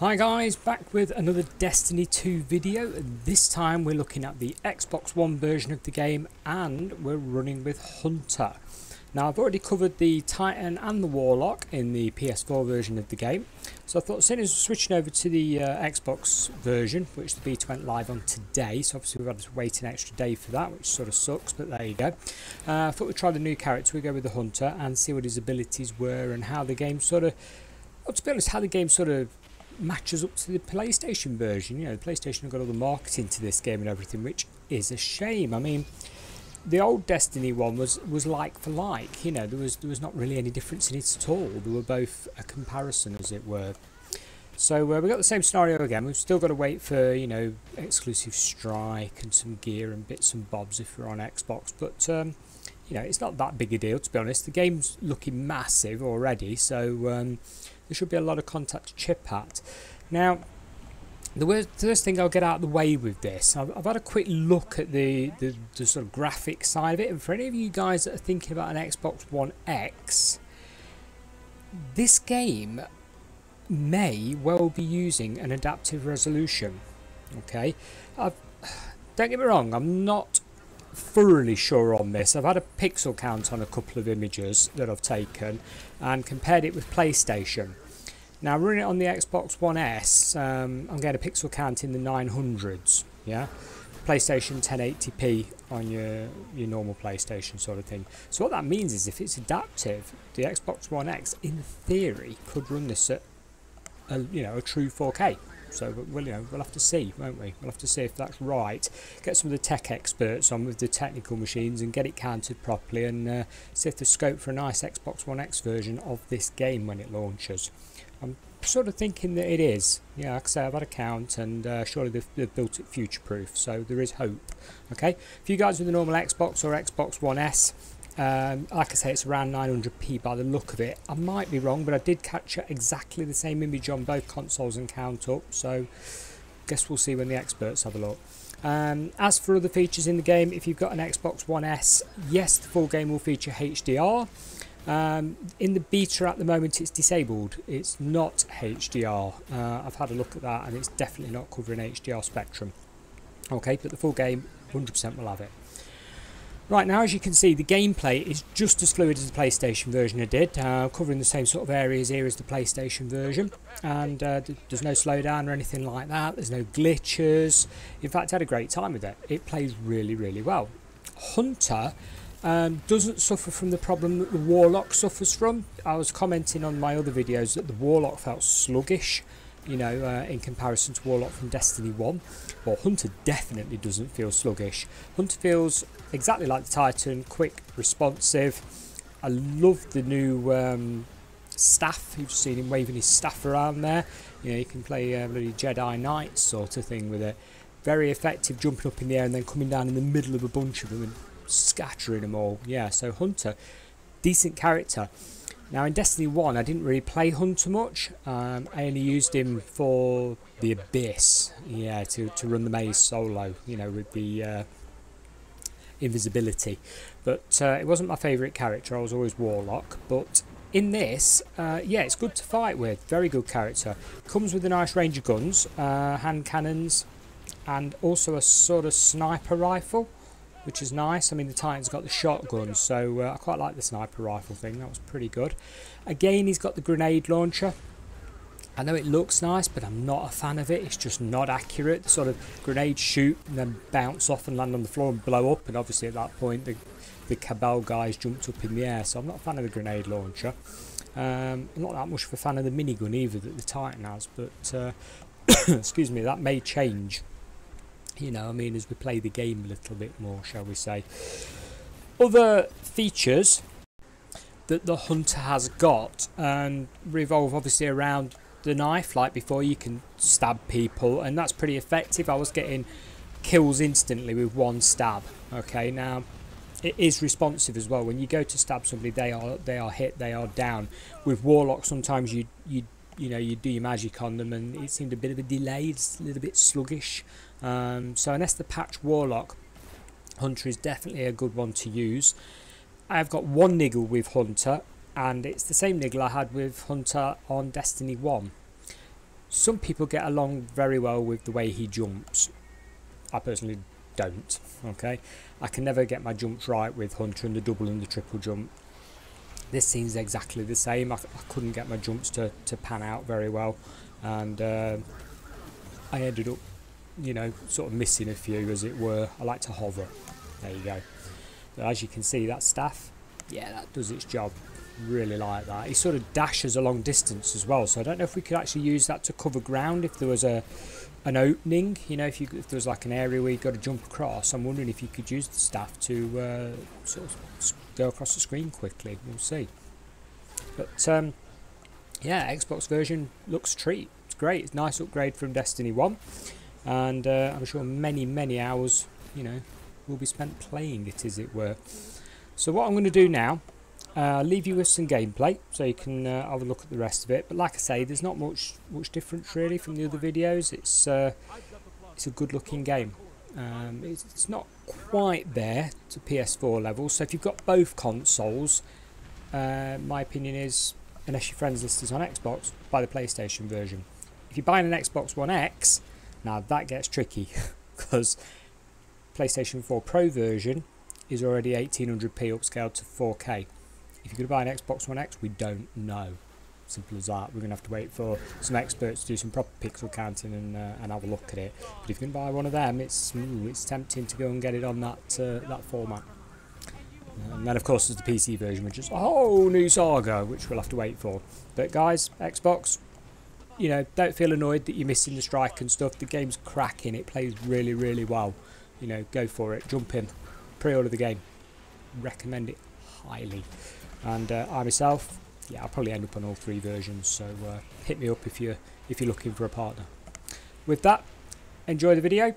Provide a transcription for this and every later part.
Hi guys, back with another Destiny 2 video. This time we're looking at the Xbox One version of the game and we're running with Hunter. Now I've already covered the Titan and the Warlock in the PS4 version of the game, so I thought seeing as we're switching over to the Xbox version, which the beta went live on today, so obviously we've had to wait an extra day for that, which sort of sucks, but there you go. I thought we'd try the new character. We go with the Hunter and see what his abilities were and how the game sort of, well, to be honest, how the game sort of matches up to the PlayStation version. You know, the PlayStation have got all the marketing to this game and everything, which is a shame. I mean, the old Destiny one was like for like. You know, there was not really any difference in it at all. They were both a comparison, as it were. So we've got the same scenario again. We've still got to wait for, you know, exclusive strike and some gear and bits and bobs if we're on Xbox. But you know, it's not that big a deal, to be honest. The game's looking massive already, so there should be a lot of content to chip at. Now, the first thing I'll get out of the way with this, I've had a quick look at the sort of graphic side of it, and for any of you guys that are thinking about an Xbox One X, this game may well be using an adaptive resolution. Okay, don't get me wrong, I'm not thoroughly sure on this. I've had a pixel count on a couple of images that I've taken and compared it with PlayStation. Now running it on the Xbox One S, I'm getting a pixel count in the 900s, yeah, PlayStation 1080p on your normal PlayStation sort of thing. So what that means is if it's adaptive, the Xbox One X in theory could run this at a true 4K. So we'll have to see, won't we? We'll have to see if that's right. Get some of the tech experts on with the technical machines and get it counted properly, and see if there's scope for a nice Xbox One X version of this game when it launches. I'm sort of thinking that it is. Yeah, like I say, I've had a count, and surely they've built it future-proof, so there is hope. Okay, for you guys with a normal Xbox or Xbox One S, like I say, it's around 900p by the look of it. I might be wrong, but I did capture exactly the same image on both consoles and count up, so guess we'll see when the experts have a look. As for other features in the game, if you've got an Xbox One S, yes, the full game will feature HDR. In the beta at the moment it's disabled, it's not HDR. I've had a look at that and it's definitely not covering HDR spectrum. Okay, but the full game 100% will have it. Right, now as you can see, the gameplay is just as fluid as the PlayStation version did, covering the same sort of areas here as the PlayStation version, and there's no slowdown or anything like that. There's no glitches. In fact, I had a great time with it. It plays really, really well. Hunter doesn't suffer from the problem that the Warlock suffers from. I was commenting on my other videos that the Warlock felt sluggish, you know, in comparison to Warlock from Destiny 1. Well, Hunter definitely doesn't feel sluggish. Hunter feels exactly like the Titan, quick, responsive. I love the new staff. You've seen him waving his staff around there. You know, you can play a bloody Jedi Knight sort of thing with it. Very effective, jumping up in the air and then coming down in the middle of a bunch of them and scattering them all. Yeah, so Hunter, decent character. Now in Destiny 1 I didn't really play Hunter much. I only used him for the Abyss, yeah, to run the maze solo, you know, with the invisibility. But it wasn't my favourite character. I was always Warlock. But in this, yeah, it's good to fight with. Very good character. Comes with a nice range of guns, hand cannons, and also a sort of sniper rifle, which is nice. I mean, the Titan's got the shotgun, so I quite like the sniper rifle thing. That was pretty good. Again, he's got the grenade launcher. I know it looks nice, but I'm not a fan of it. It's just not accurate. The sort of grenades shoot and then bounce off and land on the floor and blow up, and obviously at that point the Cabal guys jumped up in the air, so I'm not a fan of the grenade launcher. I'm not that much of a fan of the minigun either that the Titan has, but excuse me, that may change. You know, I mean, as we play the game a little bit more, shall we say. Other features that the Hunter has got revolve obviously around the knife. Like before, you can stab people, and that's pretty effective. I was getting kills instantly with one stab. Okay, now it is responsive as well. When you go to stab somebody, they are hit, they are down. With Warlock, sometimes you do your magic on them and it seemed a bit of a delay, it's a little bit sluggish. So unless the patch Warlock, Hunter is definitely a good one to use. I've got one niggle with Hunter, and it's the same niggle I had with Hunter on Destiny 1. some people get along very well with the way he jumps. I personally don't. Okay, I can never get my jumps right with Hunter and the double and the triple jump. This seems exactly the same. I couldn't get my jumps to pan out very well, and I ended up, you know, sort of missing a few, as it were. I like to hover. There you go. But as you can see, that staff, yeah, that does its job. Really like that. He sort of dashes a long distance as well, so I don't know if we could actually use that to cover ground if there was an opening, you know, if there was like an area where you got to jump across. I'm wondering if you could use the staff to sort of go across the screen quickly. We'll see. But yeah, Xbox version looks a treat. It's great. It's a nice upgrade from Destiny 1, and I'm sure many hours, you know, will be spent playing it, as it were. So what I'm going to do now, I'll leave you with some gameplay so you can have a look at the rest of it. But like I say, there's not much difference really from the other videos. It's a good looking game. It's not quite there to PS4 levels, so if you've got both consoles, my opinion is, unless your friends list is on Xbox, buy the PlayStation version. If you're buying an Xbox One X, now that gets tricky because PlayStation 4 Pro version is already 1800p upscaled to 4K. If you're going to buy an Xbox One X, we don't know. Simple as that. We're going to have to wait for some experts to do some proper pixel counting and have a look at it. But if you're going to buy one of them, it's tempting to go and get it on that format. And then of course there's the PC version, which is a whole new saga, which we'll have to wait for. But guys, Xbox, you know, don't feel annoyed that you're missing the strike and stuff. The game's cracking. It plays really well. You know, go for it. Jump in. Pre-order the game. Recommend it highly. And I myself, yeah, I'll probably end up on all 3 versions, so hit me up if you're looking for a partner. With that, enjoy the video.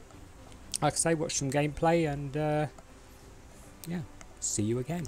Like I say, watch some gameplay, and yeah, see you again.